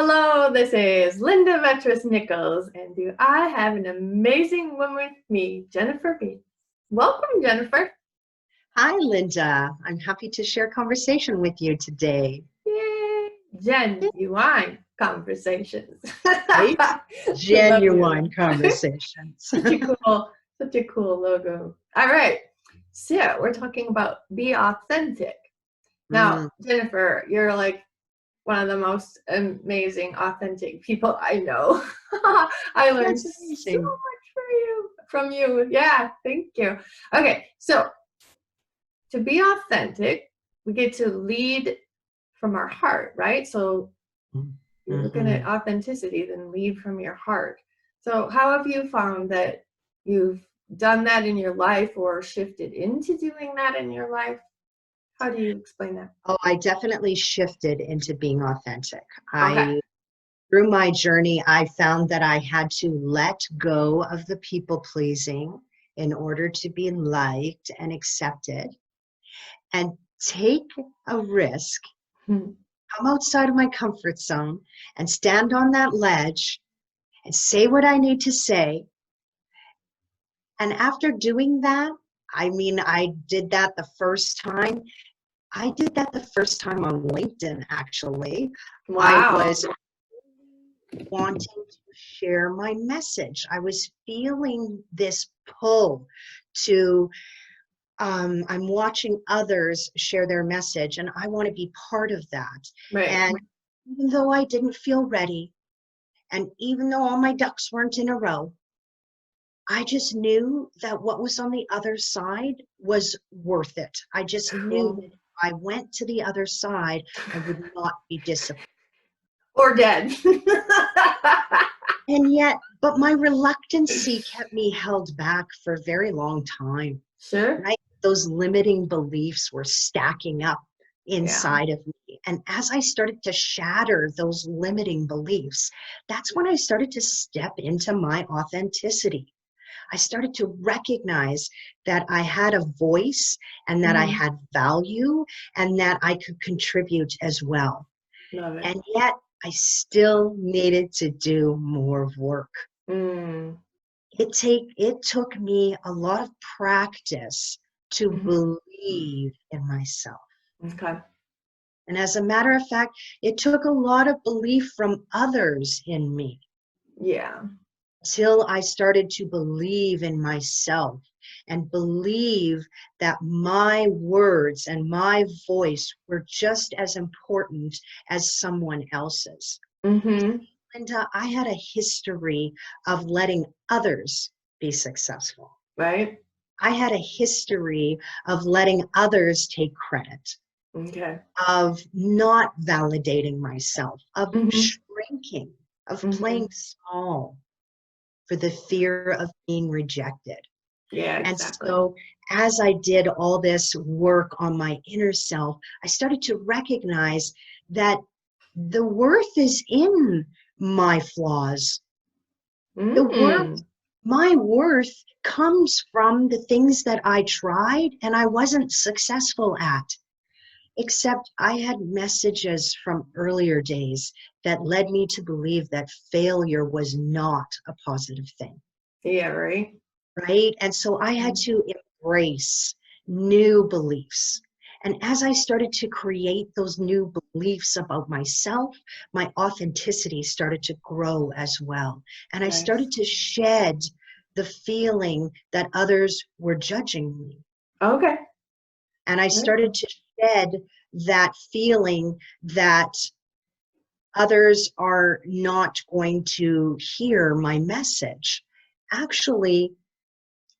Hello, this is Linda Vetras Nichols, and do I have an amazing woman with me, Jennifer Beitz. Welcome, Jennifer. Hi, Linda. I'm happy to share conversation with you today. Yay! Jen-U-ine conversations. Right? Love you. Genuine conversations. Such a cool logo. All right. So we're talking about be authentic. Now, Jennifer, you're like one of the most amazing, authentic people I know. I learned That's so amazing. much from you. Yeah, thank you. Okay, so to be authentic, we get to lead from our heart, right? So you're looking at authenticity, then lead from your heart. So how have you found that you've done that in your life or shifted into doing that in your life? How do you explain that? Oh, I definitely shifted into being authentic. Okay. Through my journey, I found that I had to let go of the people pleasing in order to be liked and accepted and take a risk, come outside of my comfort zone and stand on that ledge and say what I need to say. And after doing that, I did that the first time. I did that the first time on LinkedIn, actually. I Wow. was wanting to share my message. I was feeling this pull to, I'm watching others share their message, and I want to be part of that. Right. And even though I didn't feel ready, and even though all my ducks weren't in a row, I just knew that what was on the other side was worth it. I just knew that if I went to the other side, I would not be disappointed. Or dead. And yet, but my reluctancy kept me held back for a very long time, Sure. right? Those limiting beliefs were stacking up inside of me. And as I started to shatter those limiting beliefs, that's when I started to step into my authenticity. I started to recognize that I had a voice and that I had value and that I could contribute as well. Love it. And yet I still needed to do more work. It took me a lot of practice to believe in myself. Okay. And as a matter of fact, it took a lot of belief from others in me. Yeah. Till I started to believe in myself and believe that my words and my voice were just as important as someone else's. Linda, I had a history of letting others be successful. Right. I had a history of letting others take credit. Okay. Of not validating myself, of shrinking, of playing small, for the fear of being rejected. Yeah, exactly. And so as I did all this work on my inner self, I started to recognize that the worth is in my flaws. My worth comes from the things that I tried and I wasn't successful at. Except I had messages from earlier days that led me to believe that failure was not a positive thing. Yeah, right. Right? And so I had to embrace new beliefs. And as I started to create those new beliefs about myself, my authenticity started to grow as well. And I started to shed the feeling that others were judging me. Okay. And I started to shed that feeling that others are not going to hear my message. Actually,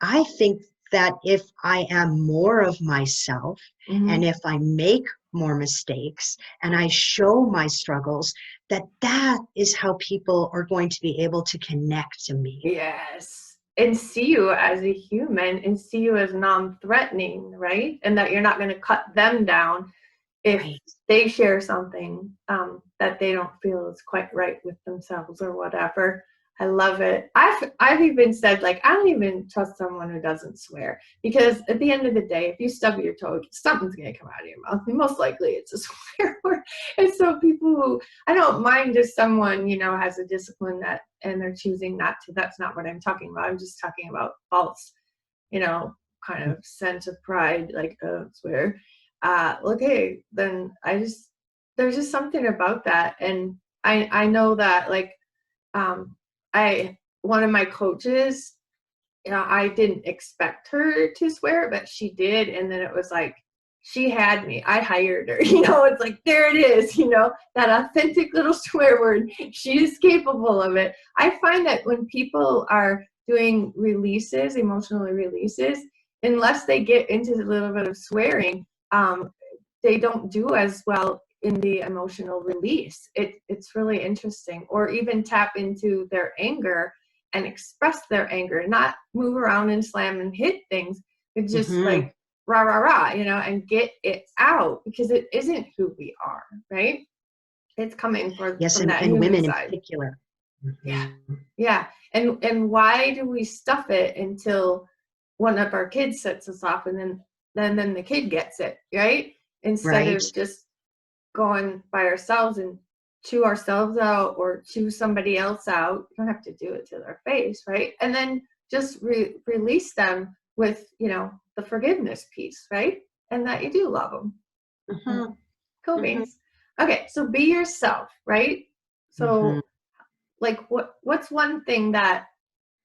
I think that if I am more of myself and if I make more mistakes and I show my struggles, that is how people are going to be able to connect to me. Yes. And see you as a human and see you as non-threatening, right? And that you're not going to cut them down if they share something that they don't feel is quite right with themselves or whatever. I love it. I've even said, like, I don't even trust someone who doesn't swear, because at the end of the day, if you stub your toe, something's gonna come out of your mouth. Most likely it's a swear word. And so people who, I don't mind if someone, you know, has a discipline that and they're choosing not to. That's not what I'm talking about. I'm just talking about false, you know, kind of sense of pride, like, swear. Okay, then there's just something about that. And I know that, like, um one of my coaches, you know, I didn't expect her to swear, but she did. And then it was like, she had me. I hired her. You know, it's like, there it is, you know, that authentic little swear word. She is capable of it. I find that when people are doing releases, emotional releases, unless they get into a little bit of swearing, they don't do as well in the emotional release. It's really interesting. Or even tap into their anger and express their anger, not move around and slam and hit things, but just like rah, rah, rah, you know, and get it out, because it isn't who we are, right? It's coming from that and human women side. in particular. Yeah. Yeah. And why do we stuff it until one of our kids sets us off, and then the kid gets it, right? Instead Right. of just going by ourselves and chew ourselves out or chew somebody else out. You don't have to do it to their face, right? And then just release them with, you know, the forgiveness piece, right? And that you do love them. Cool beans. Okay, so be yourself, right? So like, what's one thing that,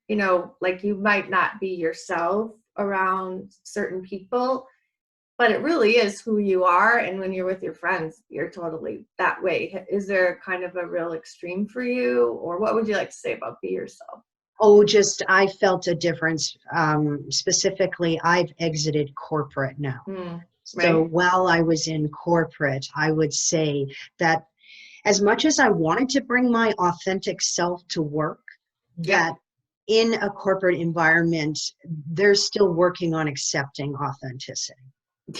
you know, like, you might not be yourself around certain people, but it really is who you are, and when you're with your friends, you're totally that way. Is there kind of a real extreme for you, or what would you like to say about be yourself? Oh, just I felt a difference. Specifically, I've exited corporate now. So Right. while I was in corporate, I would say that as much as I wanted to bring my authentic self to work, that in a corporate environment, they're still working on accepting authenticity.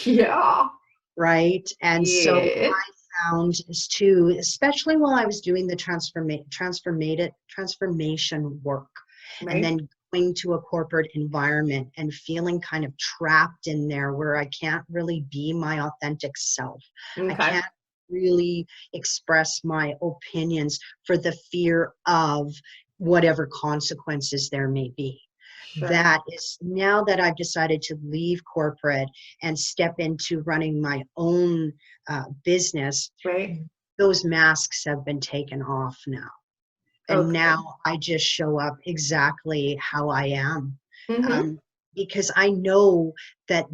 Yeah. Right. And so Yeah. I found too, especially while I was doing the transformation work, and Right. then going to a corporate environment and feeling kind of trapped in there where I can't really be my authentic self. I Okay. can't really express my opinions for the fear of whatever consequences there may be. Sure. That is, now that I've decided to leave corporate and step into running my own business, Right. those masks have been taken off now. And Okay. now I just show up exactly how I am. Mm-hmm. Because I know that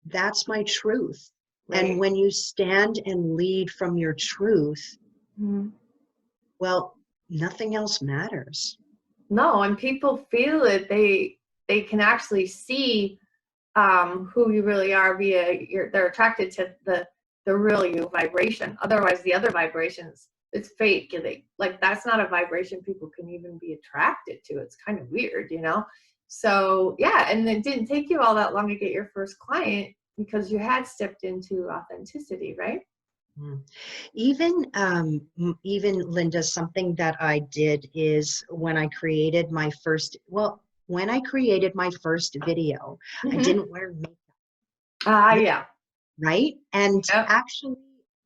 that's my truth. Right. And when you stand and lead from your truth, well, nothing else matters. No, and people feel it. They can actually see who you really are via they're attracted to the real you vibration. Otherwise, the other vibrations, it's fake. Like, that's not a vibration people can even be attracted to. It's kind of weird, you know? So yeah, and it didn't take you all that long to get your first client, because you had stepped into authenticity, right? Even Linda, something that I did is when I created my first video, I didn't wear makeup. Yeah. Right? And actually,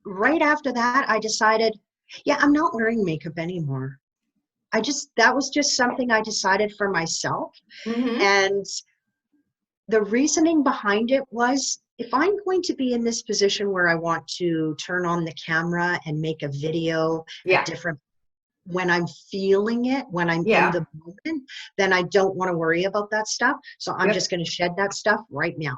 right after that, I decided, yeah, I'm not wearing makeup anymore. That was just something I decided for myself. And the reasoning behind it was, if I'm going to be in this position where I want to turn on the camera and make a video at different, when I'm feeling it, when I'm in the moment, then I don't want to worry about that stuff. So I'm just going to shed that stuff right now.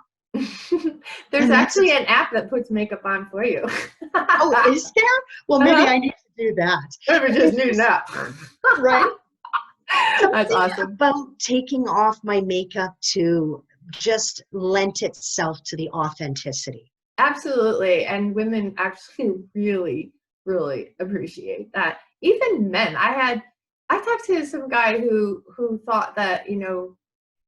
There's actually an app that puts makeup on for you. Oh, is there? Well, maybe I need to do that. Maybe just new enough. Right? That's awesome. About taking off my makeup to just lent itself to the authenticity. Absolutely. And women actually really, really appreciate that. Even men. I talked to some guy who thought that, you know,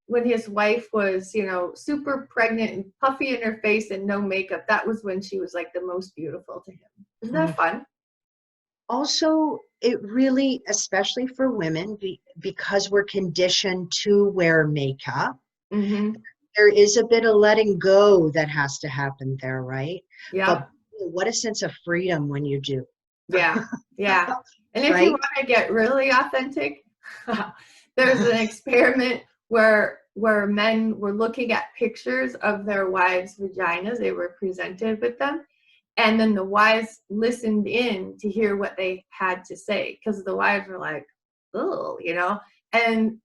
when his wife was, you know, super pregnant and puffy in her face and no makeup, that was when she was like the most beautiful to him. Isn't that fun? Also, it really, especially for women, because we're conditioned to wear makeup, Mm-hmm. there is a bit of letting go that has to happen there, right? But Yep. what a sense of freedom when you do, Yeah. Yeah. And if you right? want to get really authentic, there's an experiment where men were looking at pictures of their wives' vaginas. They were presented with them. And then the wives listened in to hear what they had to say, because the wives were like, oh, and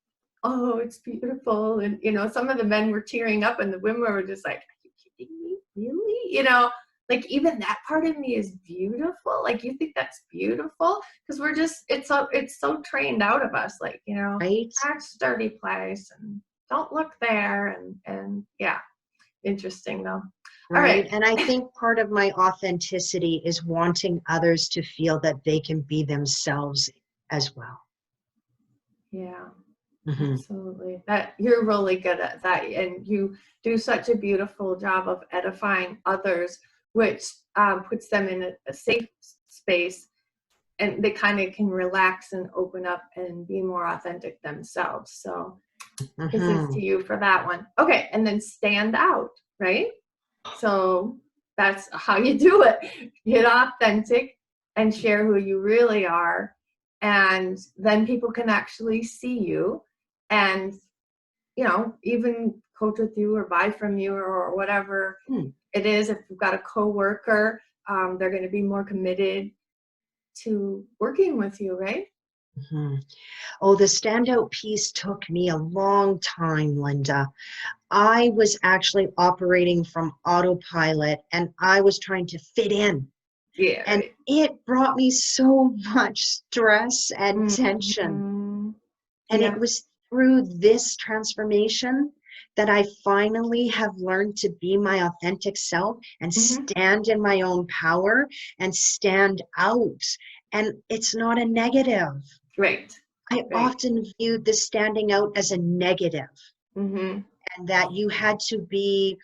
oh, it's beautiful. And, some of the men were tearing up and the women were just like, are you kidding me? Really? Like even that part of me is beautiful. Like you think that's beautiful? Because it's so trained out of us. Like, Right? that's dirty place and don't look there. And yeah, interesting though. All Right. right. And I think part of my authenticity is wanting others to feel that they can be themselves as well. Yeah. Hmm. Absolutely. That you're really good at that, and you do such a beautiful job of edifying others, which puts them in a safe space, and they kind of can relax and open up and be more authentic themselves. So, kisses Hmm. to you for that one. Okay, and then stand out, right? So that's how you do it. Get authentic and share who you really are, and then people can actually see you and even coach with you or buy from you or whatever it is. If you've got a coworker, they're going to be more committed to working with you, right? Hmm. Oh, the standout piece took me a long time, Linda. I was actually operating from autopilot and I was trying to fit in. Yeah, And right. it brought me so much stress and tension. Mm-hmm. And it Yeah. was through this transformation that I finally have learned to be my authentic self and Mm-hmm. stand in my own power and stand out. And it's not a negative. Right. I Right. often viewed the standing out as a negative, Mm-hmm. and that you had to be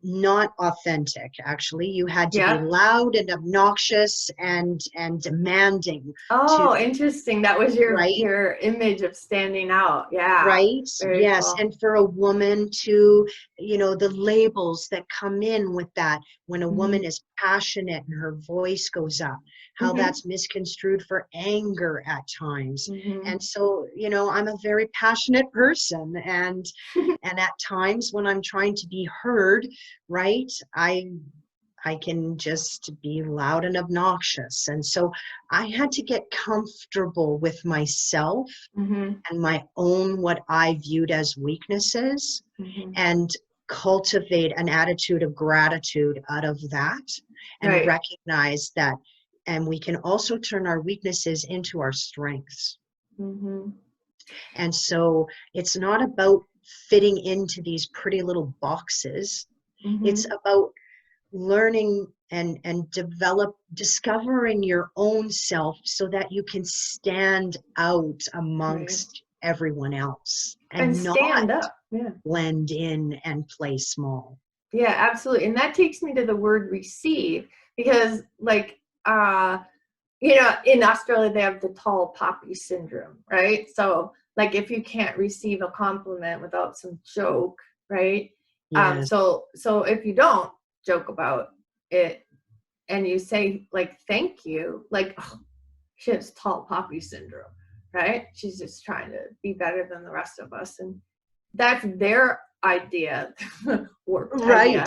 not authentic. Actually, you had to be Yeah. loud and obnoxious and demanding to, Oh, interesting. That was your right. your image of standing out. Yeah. Right? Very Yes. cool. And for a woman to, the labels that come in with that, when a Mm-hmm. woman is passionate and her voice goes up, how Mm-hmm. that's misconstrued for anger at times. Mm-hmm. And so, I'm a very passionate person, and at times when I'm trying to be heard, right, I can just be loud and obnoxious. And so I had to get comfortable with myself Mm-hmm. and my own what I viewed as weaknesses, Mm-hmm. and cultivate an attitude of gratitude out of that, and Right. recognize that, and we can also turn our weaknesses into our strengths. Mm-hmm. And so it's not about fitting into these pretty little boxes. It's Mm-hmm. about learning and discovering your own self so that you can stand out Right. amongst everyone else And and not stand up. Yeah. blend in and play small. Yeah, absolutely. And that takes me to the word receive, because like in Australia they have the tall poppy syndrome, right? So like if you can't receive a compliment without some joke, right? Yes. So if you don't joke about it and you say like thank you, like oh, she has tall poppy syndrome, right? She's just trying to be better than the rest of us. And that's their idea, warped Right. idea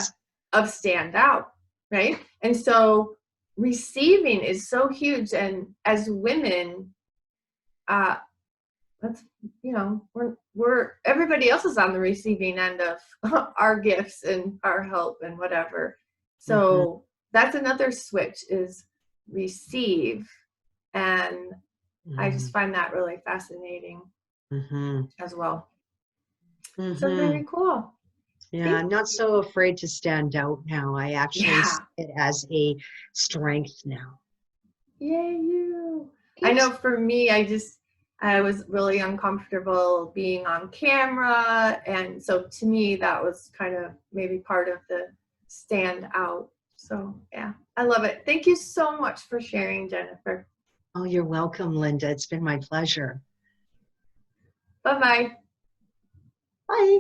of stand out, right? And so receiving is so huge. And as women, uh, that's we're everybody else is on the receiving end of our gifts and our help and whatever. Hmm. So that's another switch is receive, and I just find that really fascinating Hmm. as well. So Hmm. very cool. Yeah, Thank I'm not you. so afraid to stand out now. I actually see Yeah. it as a strength now. Yay, you. I know Right? for me, I was really uncomfortable being on camera. And so to me, that was kind of maybe part of the stand out So yeah, I love it. Thank you so much for sharing, Jennifer. Oh, you're welcome, Linda. It's been my pleasure. Bye-bye. Bye.